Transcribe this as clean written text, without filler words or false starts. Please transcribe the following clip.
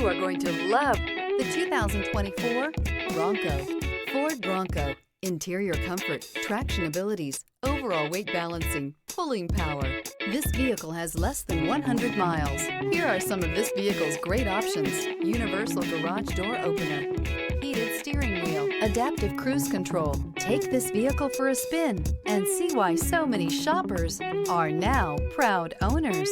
You are going to love the 2024 Bronco. Ford Bronco. Interior comfort, traction abilities, overall weight balancing, pulling power. This vehicle has less than 100 miles. Here are some of this vehicle's great options: universal garage door opener, heated steering wheel, adaptive cruise control. Take this vehicle for a spin and see why so many shoppers are now proud owners.